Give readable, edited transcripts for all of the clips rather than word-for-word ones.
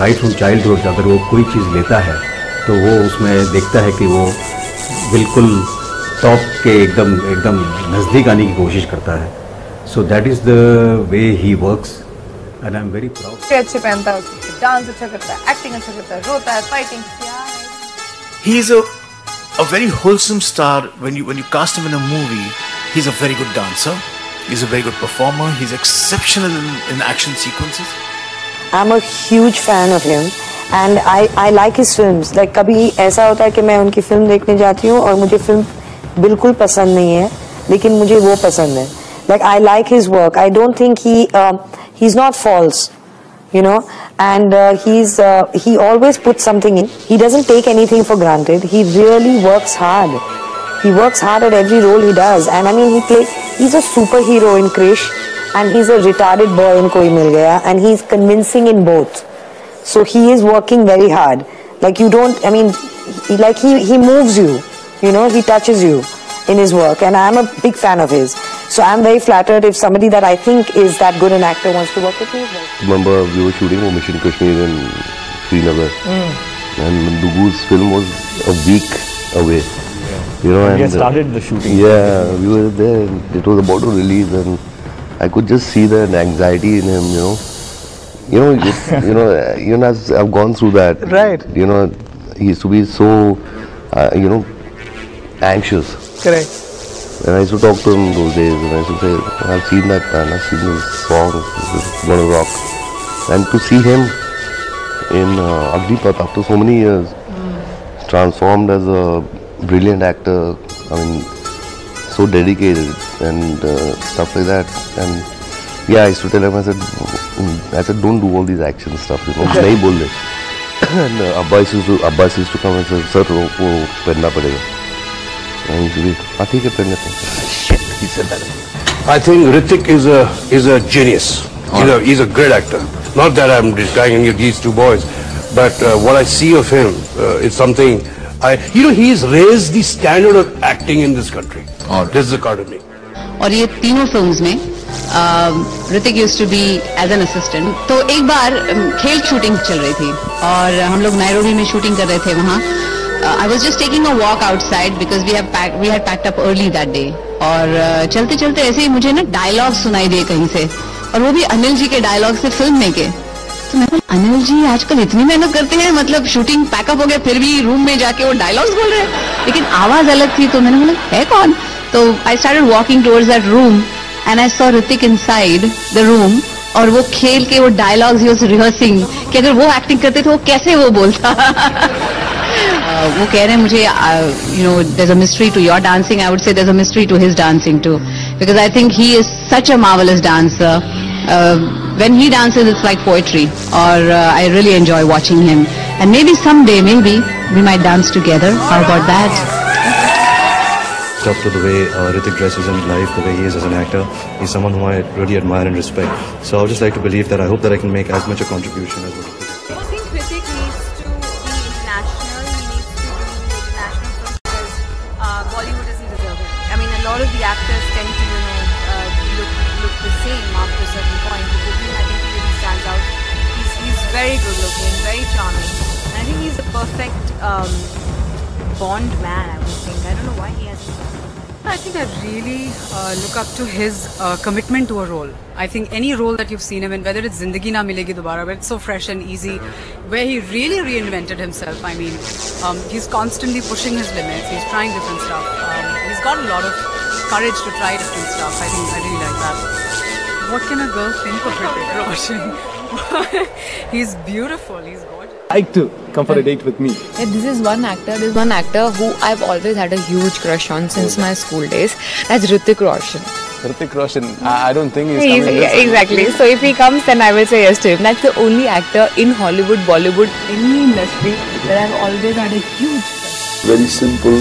Right from childhood अगर वो कोई चीज़ लेता है तो वो उसमें देखता है कि वो बिल्कुल टॉप के एकदम एकदम नज़दीक आने की कोशिश करता है. So that is the way he works and I am very proud. अच्छे पहनता है, डांस अच्छा करता है, एक्टिंग अच्छा करता है, रोता है, fighting. He is a very wholesome star. When you cast him in a movie, he's a very good dancer. He's a very good performer. He's exceptional in action sequences. I'm a huge fan of him and I like his films. Like कभी ऐसा होता है कि मैं उनकी film देखने जाती हूँ और मुझे फिल्म बिल्कुल पसंद नहीं है, लेकिन मुझे वो पसंद है. Like I like his work. I don't think he's not false, you know, and he always puts something in. He doesn't take anything for granted. He really works hard. He works hard at every role he does, and I mean he's a superhero in Krish, and he's a retarded boy in Koi Mil Gaya, and he's convincing in both. So he is working very hard. Like you don't, I mean, he moves you, you know, he touches you in his work, and I'm a big fan of his. So I'm very flattered if somebody that I think is that good an actor wants to work with me. Remember we were shooting for Mission Kashmir in Srinagar, and Dugu's film was a week away. Yeah. You know, and we had started the shooting. Yeah, we were there. It was about to release, and I could just see the anxiety in him. You know, I've gone through that. Right. You know, he used to be so, anxious. Correct. And I used to talk to him those days, and I used to say, I've seen that man, I've seen this song, this is gonna rock. And to see him in Agnipath after so many years, transformed as a brilliant actor, I mean, so dedicated and stuff like that. And yeah, I used to tell him, I said, don't do all these action stuff, you know, nahi bol le. And Abbas used to come and say, sir, wo pehna padega. And he said, ठीक है पहनने तो. Shit, he said that. I think Hrithik is a genius. He's a great actor. Not that I'm discarding these two boys, but what I see of him is something. He's raised the standard of acting in this country. This is according to me. और ये तीनों films में Hrithik used to be as an assistant. तो एक बार खेल shooting चल रही थी और हम लोग नायरोबी में शूटिंग कर रहे थे वहाँ. I was just taking a walk outside because we had packed up early that day. और चलते चलते ऐसे ही मुझे ना डायलॉग सुनाई दिए कहीं से, और वो भी अनिल जी के डायलॉग से फिल्म में के. तो मैं बोला, अनिल जी आजकल इतनी मेहनत करते हैं, मतलब शूटिंग पैकअप हो गया फिर भी रूम में जाके वो डायलॉग्स बोल रहे हैं, लेकिन आवाज अलग थी. तो मैंने बोला है कौन. तो I started walking towards that room and I saw Hrithik inside the room, और वो खेल के वो डायलॉग्स ही वाज रिहर्सिंग कि अगर वो एक्टिंग करते तो वो कैसे वो बोलता. वो कह रहे हैं मुझे, you know, there's a mystery to your dancing. I would say there's a mystery to his dancing too, because I think he is such a marvelous dancer. When he dances, it's like poetry. Or I really enjoy watching him. And maybe someday, maybe we might dance together. How about that? Up to the way Hrithik dresses in life, the way he is as an actor, he's someone whom I really admire and respect. So I would just like to believe that I hope that I can make as much a contribution as well. I think Hrithik needs to be international. He needs to do international films because Bollywood isn't deserving. I mean, a lot of the actors tend to, look the same after a certain point. But with him, I think he really stands out. He's very good looking, very charming, and I think he's the perfect Bond man. I would think. I don't know why he hasn't. I think I really look up to his commitment to a role. I think any role that you've seen him in, whether it's Zindagi Na Milegi Dobara, where it's so fresh and easy, where he really reinvented himself. I mean, he's constantly pushing his limits. He's trying different stuff. He's got a lot of courage to try different stuff. I think I really like that. What can a girl think of Hrithik Roshan? He's beautiful. He's gorgeous. Like to come for a date with me. Yeah, this is one actor. There's one actor who I've always had a huge crush on since my school days. That's Hrithik Roshan. Hrithik Roshan, I don't think he's coming. Yeah, exactly. So if he comes, then I will say yes to him. That's the only actor in Hollywood, Bollywood, any industry that I've always had a huge crush. Very simple,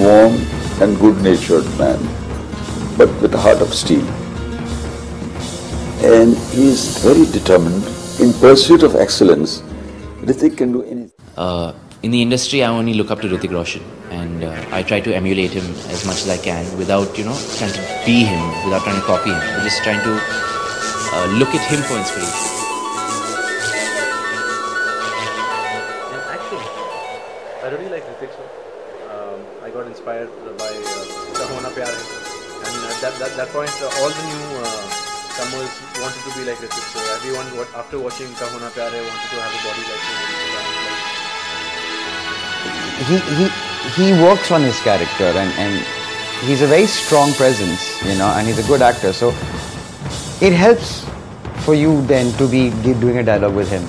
warm and good-natured man, but with a heart of steel. And he is very determined in pursuit of excellence. Hrithik can do anything. In the industry, I only look up to Hrithik Roshan, and I try to emulate him as much as I can without, trying to be him, without trying to copy him. But just trying to look at him for inspiration. I really like Hrithik, sir. I got inspired by Kaho Na Pyar Hai, and at that point, all the new comers wanted to be like Hrithik. So everyone, after watching Kaho Na Pyar Hai, wanted to have a body like him. He works on his character, and he's a very strong presence, you know, and he's a good actor. So it helps for you then to be doing a dialogue with him,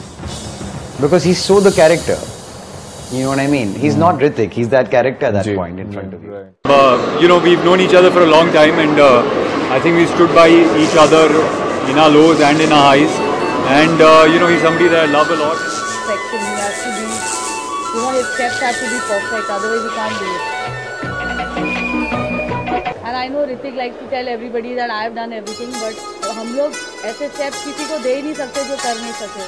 because he's so the character. You know what I mean? He's not Hrithik. He's that character at that point in front of you. You know, we've known each other for a long time, and I think we stood by each other in our lows and in our highs. And you know, he's somebody that I love a lot. Section has to be, you know, his steps have to be perfect. Otherwise, you can't do it. And I know Hrithik likes to tell everybody that I have done everything, but हम लोग ऐसे steps किसी को दे ही नहीं सकते जो कर नहीं सके.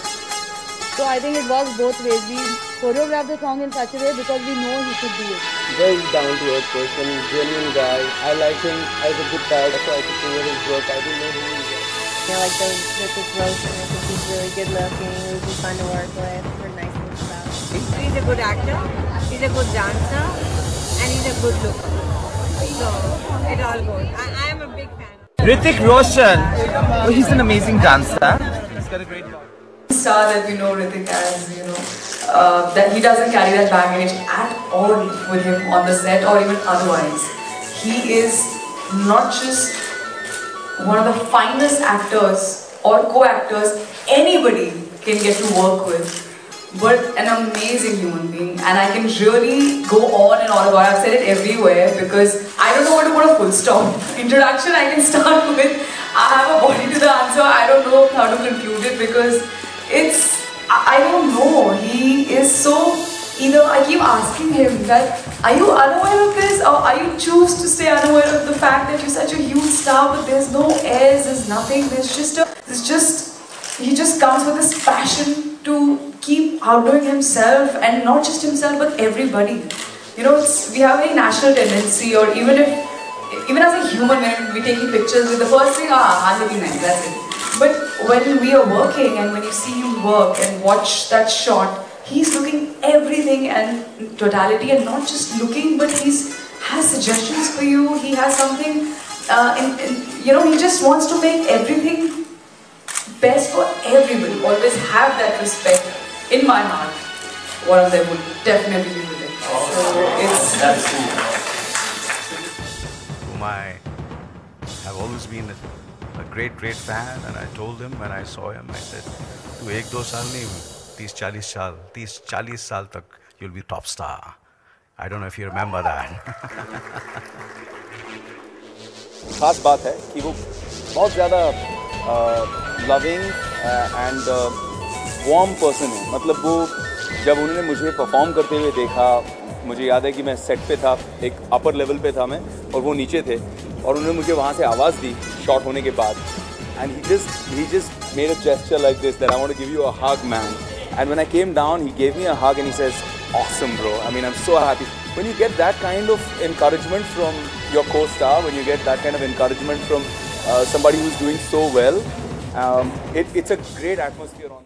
So I think it works both ways. We choreographed the song in such a way because we know he could do it. Very down-to-earth person, genuine guy. I like him as a good guy. That's why I could do his work. I didn't know who he was. I like the Hrithik Roshan. I think he's really good looking. He would be fun to work with. We're nice and stuff. He's a good actor. He's a good dancer, and he's a good looker. So it all goes. I am a big fan. Hrithik Roshan. Oh, he's an amazing dancer. He's got a great body. Star that we know Hrithik as, you know, that he doesn't carry that baggage at all with him on the set or even otherwise. He is not just one of the finest actors or co-actors anybody can get to work with, but an amazing human being, and I can really go on and on about it. I've said it everywhere because I don't know where to put a full stop. Introduction I can start with, I have a body to the answer, I don't know how to conclude it because I don't know, he is so, I keep asking him that, are you unaware of this, or are you choose to stay unaware of the fact that you're such a huge star, but there's no airs, there's nothing, he just comes with this passion to keep outdoing himself, and not just himself, but everybody. You know, we have a national tendency, or even as a human, when we're taking pictures with the first thing, I'm looking nice, that's it. But when we are working and when you see him work and watch that shot, he's looking everything and totality, and not just looking, but he has suggestions for you. He has something, you know, he just wants to make everything best for everybody. Always have that respect in my heart. One of them would definitely be with it. Whom I have always been a great fan, and I told him when I saw him, I said, "Tu 1-2 saal nahi, 30-40 saal tak you'll be top star." I don't know if you remember that. खास बात है कि वो बहुत ज़्यादा loving and warm person है. मतलब वो जब उन्होंने मुझे परफॉर्म करते हुए देखा, मुझे याद है कि मैं सेट पे था, एक अपर लेवल पे था मैं और वो नीचे थे, और उन्होंने मुझे वहाँ से आवाज़ दी शॉट होने के बाद, and he just made a gesture like this, that I want to give you a hug, man. And when I came down, he gave me a hug and he says, "Awesome, bro. I mean, I'm so happy." When you get that kind of encouragement from your co-star, when you get that kind of encouragement from somebody who's doing so well, it's a great atmosphere on.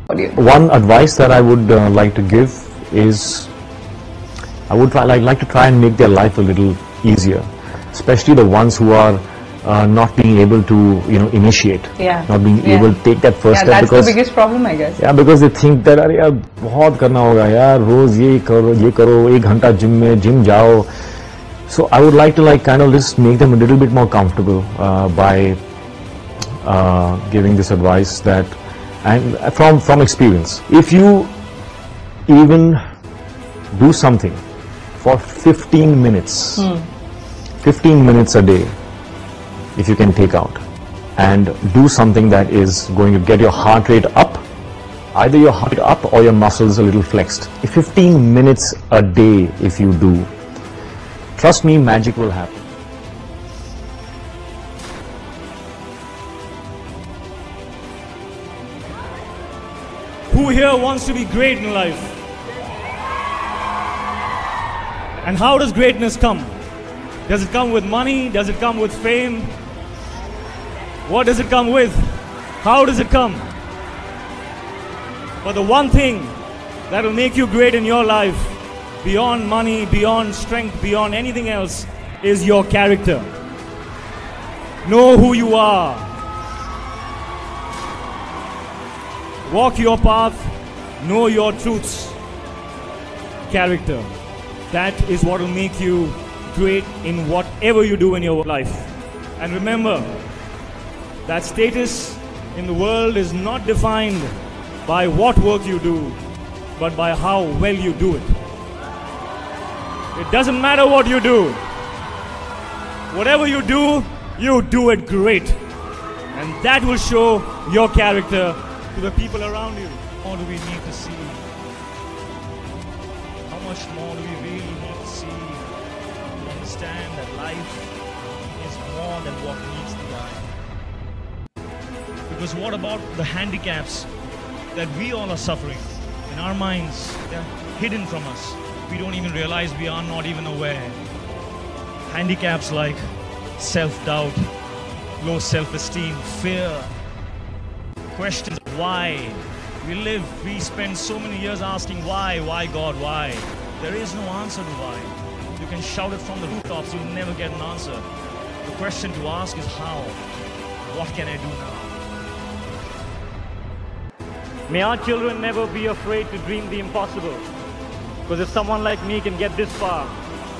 One advice that I would like to give is I would like to try and make their life a little easier, especially the ones who are not being able to initiate, not being able to take that first step. That's because the biggest problem, I guess. Yeah, because they think that अरे यार बहुत करना होगा यार, रोज ये करो 1 घंटा gym जाओ. So I would like to kind of just make them a little bit more comfortable by giving this advice that, and from experience, if you even do something for 15 minutes, 15 minutes a day, if you can take out and do something that is going to get your heart rate up, either your heart rate up or your muscles a little flexed. 15 minutes a day if you do, trust me, magic will happen. Who here wants to be great in life? And how does greatness come? Does it come with money? Does it come with fame? What does it come with? How does it come? But the one thing that will make you great in your life, beyond money, beyond strength, beyond anything else, is your character. Know who you are. Walk your path. Know your truths. Character. That is what will make you great in whatever you do in your life. And remember that status in the world is not defined by what work you do, but by how well you do it. It doesn't matter what you do. Whatever you do it great. And that will show your character to the people around you. What do we need to see? How much more do we really need to see to understand that life is more than what meets the eye? Because what about the handicaps that we all are suffering? In our minds, they're hidden from us. We don't even realize, we are not even aware. Handicaps like self-doubt, low self-esteem, fear, questions of why. We spend so many years asking why God, why? There is no answer to why. You can shout it from the rooftops, you'll never get an answer. The question to ask is how? What can I do now? May our children never be afraid to dream the impossible. Because if someone like me can get this far,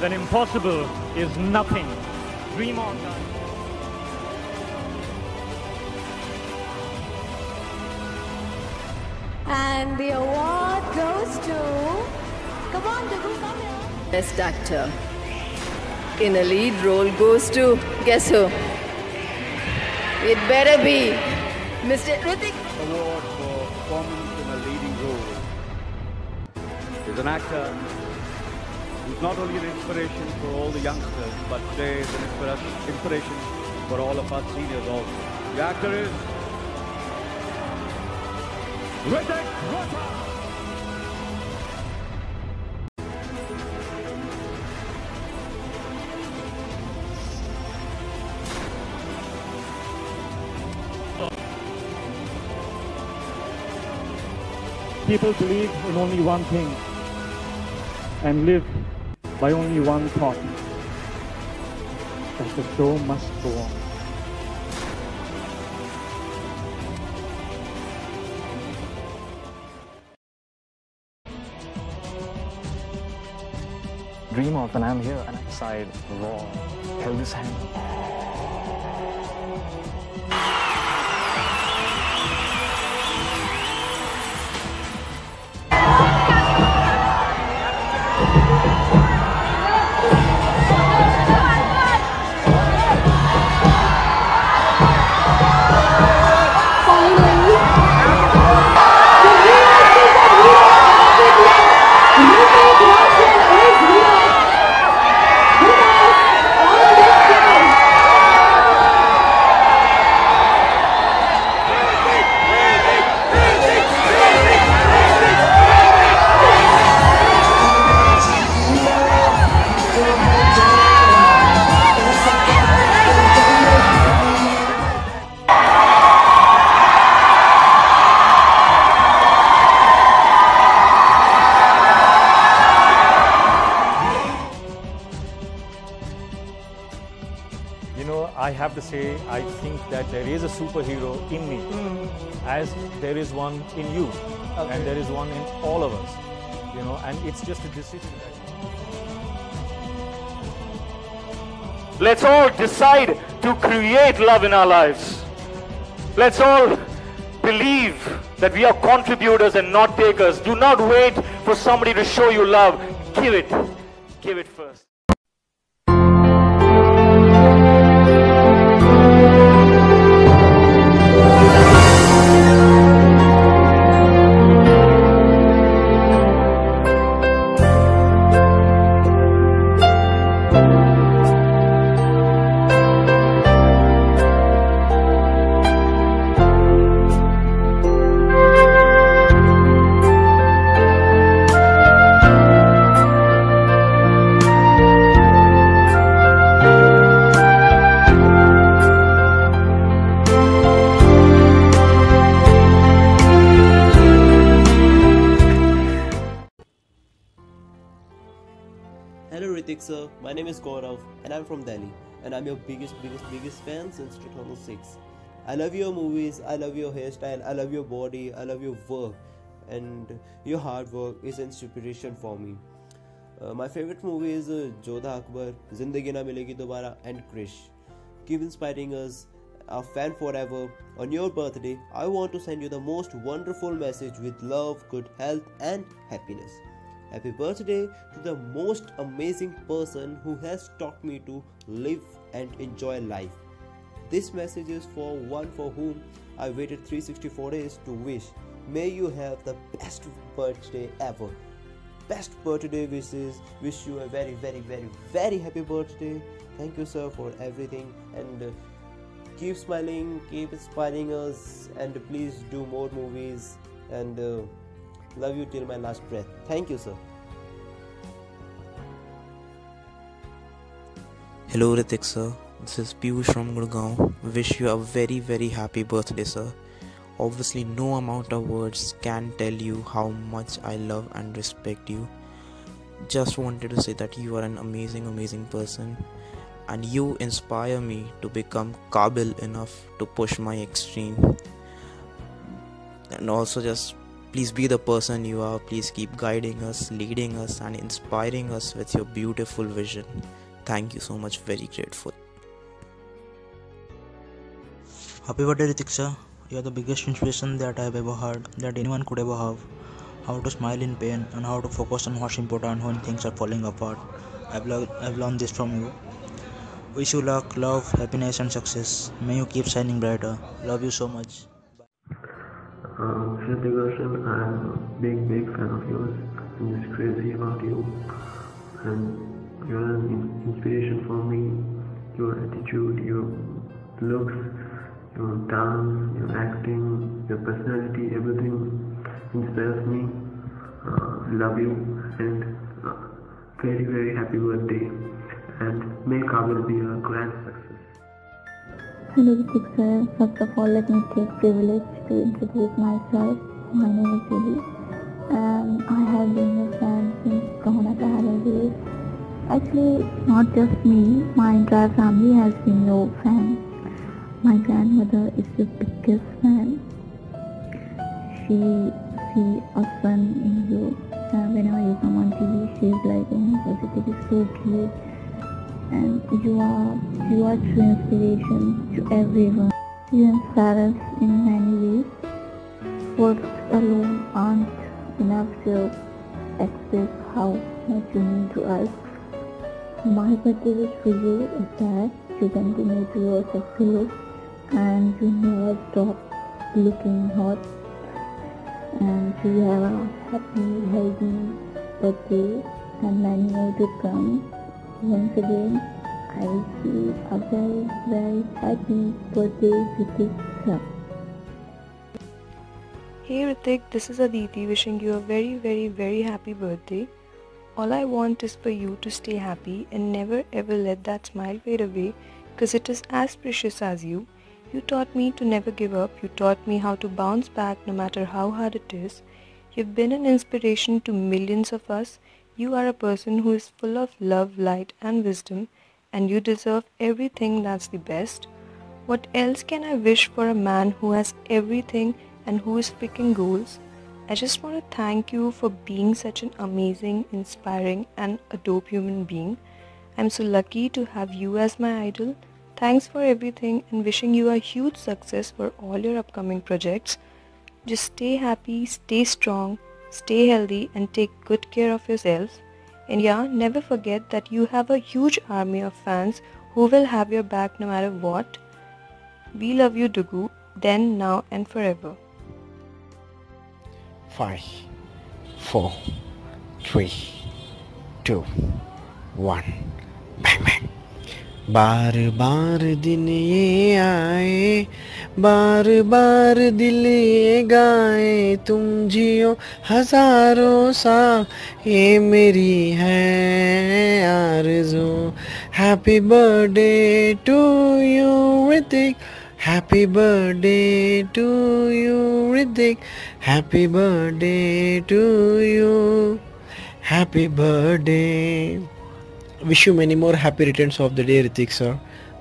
then impossible is nothing. Dream on, guys. And the award goes to... Come on, Dugu, come here. Best actor in a lead role goes to... Guess who? It better be Mr. Hrithik. Award for performance in a leading role is an actor who's not only an inspiration for all the youngsters, but today is an inspiration for all of us seniors also. The actor is Hrithik Roshan. People believe in only one thing and live by only one thought, that the show must go on. Dream of, and I'm here and I'm side raw, held his hand. I have to say, I think that there is a superhero in me, as there is one in you, and there is one in all of us, and it's just a decision that... Let's all decide to create love in our lives. Let's all believe that we are contributors and not takers. Do not wait for somebody to show you love. Give it. Give it first. Hello Ritik sir, my name is Gaurav and I'm from Delhi and I'm your biggest fan since 2006. I love your movies, I love your hairstyle, I love your body, I love your work, and your hard work is inspiration for me. My favorite movie is Jodha Akbar, Zindagi Na Milegi Dobara and Krish. Keep inspiring us, our fan forever. On your birthday, I want to send you the most wonderful message with love, good health and happiness. Happy birthday to the most amazing person who has taught me to live and enjoy life. This message is for one for whom I waited 364 days to wish. May you have the best birthday ever. Best birthday wishes. Wish you a very happy birthday. Thank you sir for everything, and keep smiling, keep inspiring us, and please do more movies, and love you till my last breath. Thank you, sir. Hello Ritik sir, this is Piyush from Gurgaon. Wish you a very happy birthday sir. Obviously no amount of words can tell you how much I love and respect you. Just wanted to say that you are an amazing person, and you inspire me to become Qabil enough to push my extreme. And also just please be the person you are. Please keep guiding us, leading us and inspiring us with your beautiful vision. Thank you so much, very grateful. Happy birthday Ritik sir. You are the biggest inspiration that I have ever heard, that anyone could ever have. How to smile in pain and how to focus on what's important when things are falling apart. I've learned this from you. Wish you luck, love, happiness and success. May you keep shining brighter. Love you so much. Ritik Roshan, I'm a big fan of yours. I'm just crazy about you, and you're an inspiration for me. Your attitude, your looks, your dance, your acting, your personality, everything inspires me. Love you, and very happy birthday, and may Qabil be a grand success. Hello Ritik sir, first of all let me take privilege to introduce myself. My name is Julie and I have been your fan since Kaho Na Pyar Hai days. Actually not just me, my entire family has been your fan. My grandmother is your biggest fan. She sees a son in you. Whenever you come on TV, she is like, oh my god, Ritik is so cute. And you are true inspiration to everyone. You inspire us in many ways. Words alone aren't enough to express how much you mean to us. My birthday wish for you is that you continue to your success and you never stop looking hot, and you have a happy, healthy birthday and many more to come. Once again, I wish you a very happy birthday, Ritik sir. Hey Ritik, this is Aditi wishing you a very happy birthday. All I want is for you to stay happy and never ever let that smile fade away, because it is as precious as you. You taught me to never give up. You taught me how to bounce back no matter how hard it is. You've been an inspiration to millions of us. You are a person who is full of love, light and wisdom, and you deserve everything that's the best. What else can I wish for a man who has everything and who is picking goals? I just want to thank you for being such an amazing, inspiring and a dope human being. I'm so lucky to have you as my idol. Thanks for everything and wishing you a huge success for all your upcoming projects. Just stay happy, stay strong, stay healthy and take good care of yourself. And yeah, never forget that you have a huge army of fans who will have your back no matter what. We love you, Dugu, then, now and forever. 5, 4, 3, 2, 1, bang bang. बार बार दिन ये आए, बार बार दिल ये गाए, तुम जियो हजारों साल, ये मेरी है आरज़ू. Happy birthday to you Hrithik, happy birthday to you Hrithik, happy birthday to you, happy birthday. Wish you many more happy returns of the day, Hrithik sir.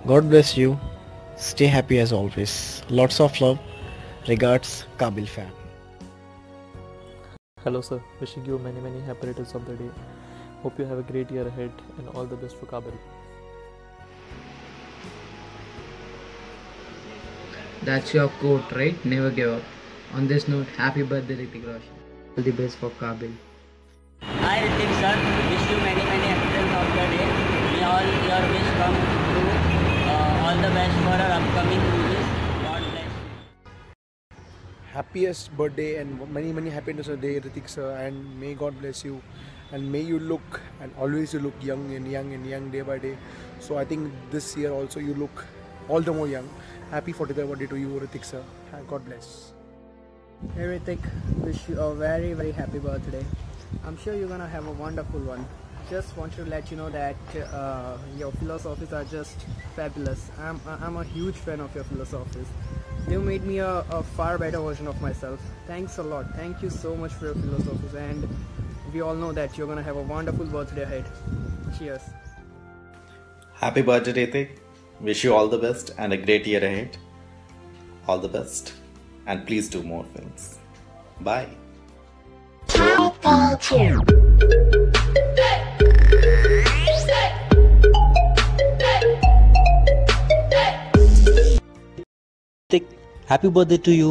God bless you. Stay happy as always. Lots of love. Regards, Kabil fan. Hello sir, wishing you many happy returns of the day. Hope you have a great year ahead and all the best for Kabil. That's your quote, right? Never give up. On this note, happy birthday Hrithik Roshan. All the best for Kabil. Hi Hrithik sir, wish you many happy returns of the day. May all your wish come true. All the best for our upcoming movies. God bless you. Happiest birthday and many happiness of the day, Hrithik sir, and may God bless you, and may you look and always you look young day by day. So I think this year also you look all the more young. Happy 43rd birthday to you, Hrithik sir. God bless. Hey Hrithik, wish you a very happy birthday. I'm sure you're gonna have a wonderful one. Just want to let you know that your philosophies are just fabulous. I'm a huge fan of your philosophies. They made me a far better version of myself. Thanks a lot. Thank you so much for your philosophies, and we all know that you're gonna have a wonderful birthday ahead. Cheers. Happy birthday, Hrithik. Wish you all the best and a great year ahead. All the best, and please do more films. Bye. Happy birthday to you,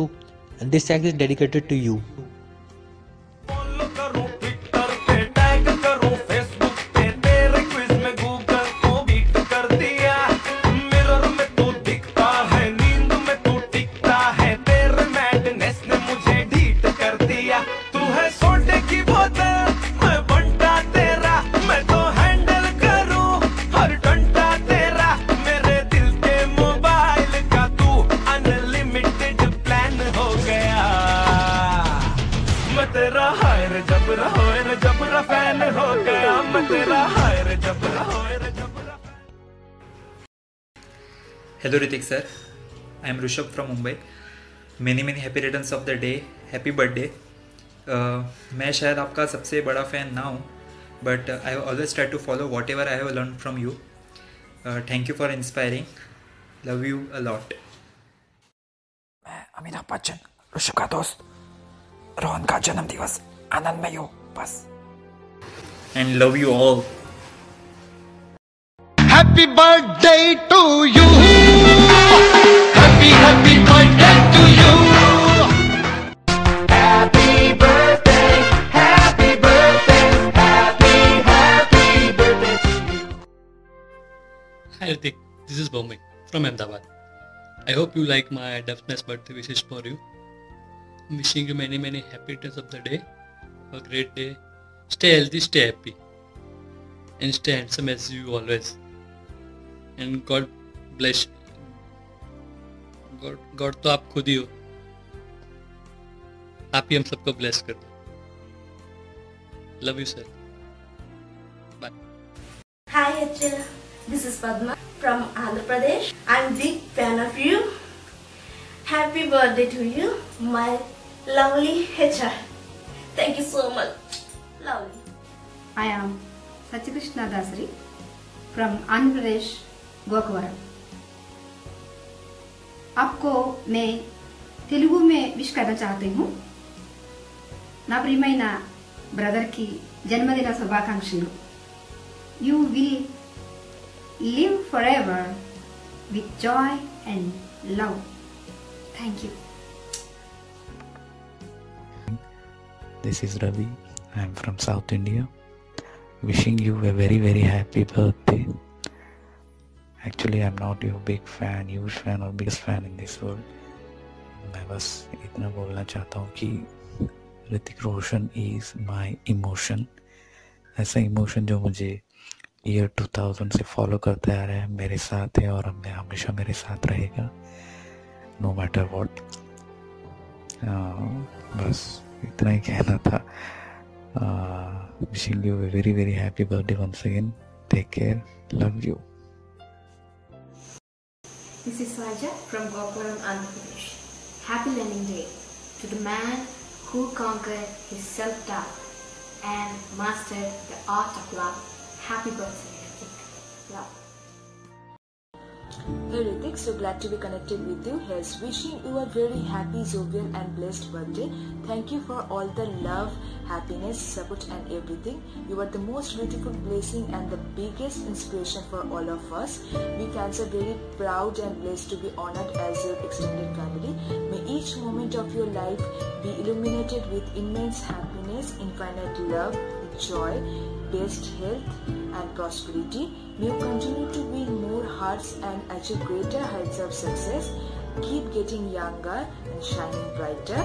and this track is dedicated to you. Hello Hrithik sir, I am Rushabh from Mumbai. Many happy returns of the day. Happy birthday. मैं शायद आपका सबसे बड़ा fan ना हूँ, but I always try to follow whatever I have learned from you. Thank you for inspiring. Love you a lot. मैं अमिताभ बच्चन, ऋषभ का दोस्त, रोहन का जन्मदिवस आनंदमय हो बस. And love you all. Happy birthday to you. Happy birthday to you. Happy birthday, happy birthday, happy birthday to you. Hi Hrithik, this is Bombay from Ahmedabad. I hope you like my Daphne's birthday wishes for you. I'm wishing you many happy returns of the day. Have a great day. Stay healthy, stay happy, and stay handsome as you always. And God bless. God तो आप खुद ही हो. आप ही हम सबको bless कर दो. Love you sir. Bye. Hi Achal, this is Padma from Andhra Pradesh. I'm big fan of you. Happy birthday to you, my lovely HR. Thank you so much. Lovely. I am Sachikrishna Dasari from Andhra Pradesh, गोकवरम। आपको मैं तेलुगु में wish करना चाहती हूँ। నా ప్రియమైన brother కి జన్మదిన శుభాకాంక్షలు। You will live forever with joy and love. Thank you. This is Ravi. I am from South India. Wishing you a very very happy birthday. Actually, I am not your big fan, huge fan or biggest fan in this world. मैं बस इतना बोलना चाहता हूँ कि Hrithik Roshan is my emotion. ऐसा emotion जो मुझे ईयर 2000 से फॉलो करता आ रहा है, मेरे साथ है और हमेशा मेरे साथ रहेगा, नो मैटर व्हाट। बस इतना ही कहना था। Wishing you very very happy birthday once again. Take care, love you. This is Saja from Gokulam, Andhra Pradesh. Happy Learning Day to the man who conquered his self-doubt and mastered the art of love. Happy birthday, Hrithik. Love. Hey Hrithik, so glad to be connected with you. Here's wishing you a very happy, jovial and blessed birthday. Thank you for all the love, happiness, support and everything. You are the most beautiful blessing and the biggest inspiration for all of us. We fans are very proud and blessed to be honored as your extended family. May each moment of your life be illuminated with immense happiness, infinite love, joy, best health and prosperity. May you continue to win more hearts and achieve greater heights of success. Keep getting younger and shining brighter.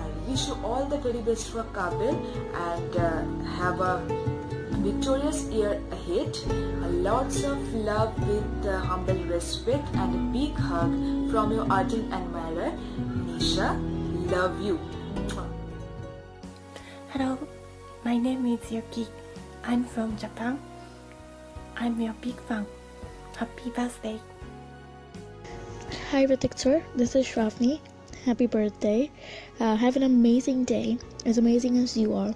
I wish you all the very best for Kabil and have a victorious year ahead. Lots of love with humble respect and a big hug from your ardent admirer, Nisha. Love you. Hello, my name is Yuki. I'm from Japan. I'm your big fan. Happy birthday. Hi Hrithik sir, this is Shravani. Happy birthday. Have an amazing day, as amazing as you are.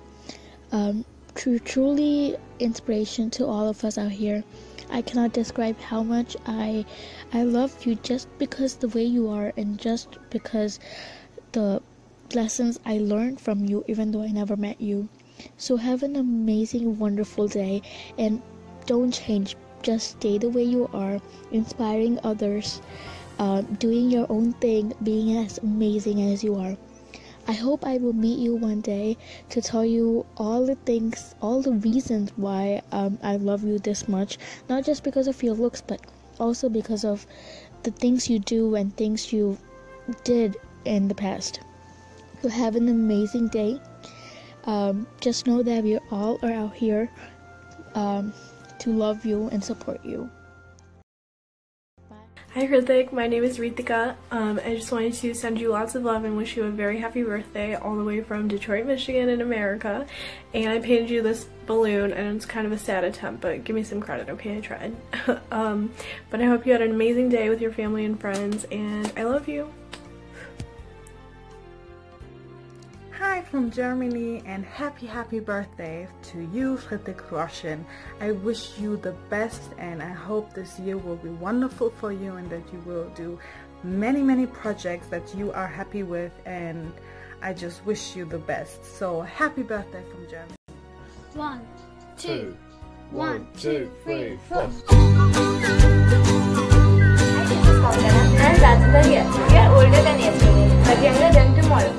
Truly inspiration to all of us out here. I cannot describe how much I love you just because the way you are and just because the lessons I learned from you even though I never met you. So have an amazing, wonderful day and don't change. Just stay the way you are, inspiring others, doing your own thing, being as amazing as you are. I hope I will meet you one day to tell you all the things, all the reasons why I love you this much. Not just because of your looks, but also because of the things you do and things you did in the past. So have an amazing day. Just know that we all are out here to love you and support you. Hi Hrithik, my name is Ritika. I just wanted to send you lots of love and wish you a very happy birthday all the way from Detroit, Michigan in America. And I painted you this balloon and it's kind of a sad attempt, but give me some credit, okay? I tried. But I hope you had an amazing day with your family and friends and I love you. Hi from Germany and happy birthday to you, Hrithik Roshan. I wish you the best and I hope this year will be wonderful for you and that you will do many projects that you are happy with, and I just wish you the best. So happy birthday from Germany. 1, 2, 1, 2, 3, 4. I'm Rajita here. We are older than yesterday, but younger than tomorrow.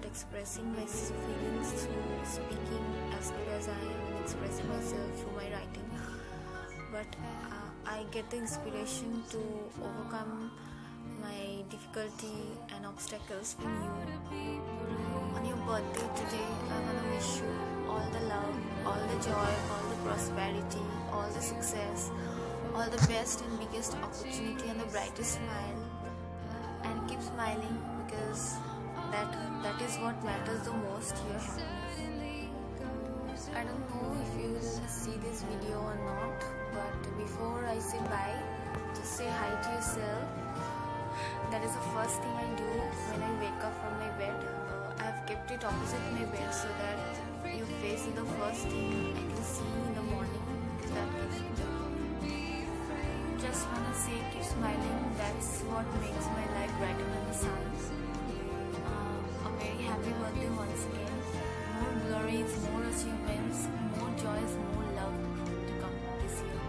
Expressing my feelings through speaking as good as I am and expressing myself through my writing, but I get the inspiration to overcome my difficulty and obstacles from you. On your birthday today, I want to wish you all the love, all the joy, all the prosperity, all the success, all the best and biggest opportunity and the brightest smile, and keep smiling because that is what matters the most, your happiness. I don't know if you will see this this video or not, but before I say bye, just say hi to yourself. That is the first thing I do when I wake up from my bed. I have kept it opposite my bed so that your face is the first thing I can see in the morning. That gives you the just wanna say keep smiling. That's what makes my life brighter than the sun. A very happy birthday once again. More glories, more achievements, more joys, more love to come this year.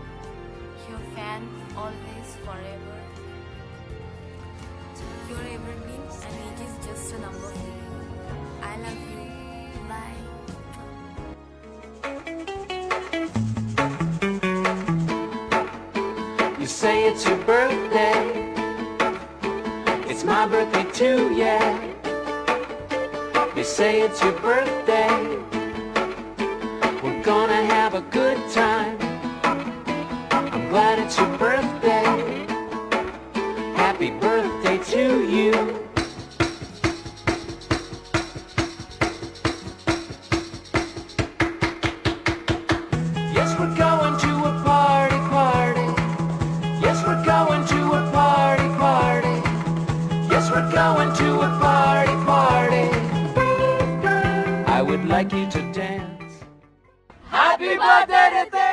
Your fan, always, forever. Your evergreen and age is just a number for you. I love you. Bye. You say it's your birthday. It's my birthday too, yeah. You say it's your birthday. We're gonna have a good time. I'm glad it's your birthday. Happy birthday to you. Yes, we're going to a party, party. Yes, we're going to a party, party. Yes, we're going to a party, party. I would like you to dance. Happy birthday, Ritik!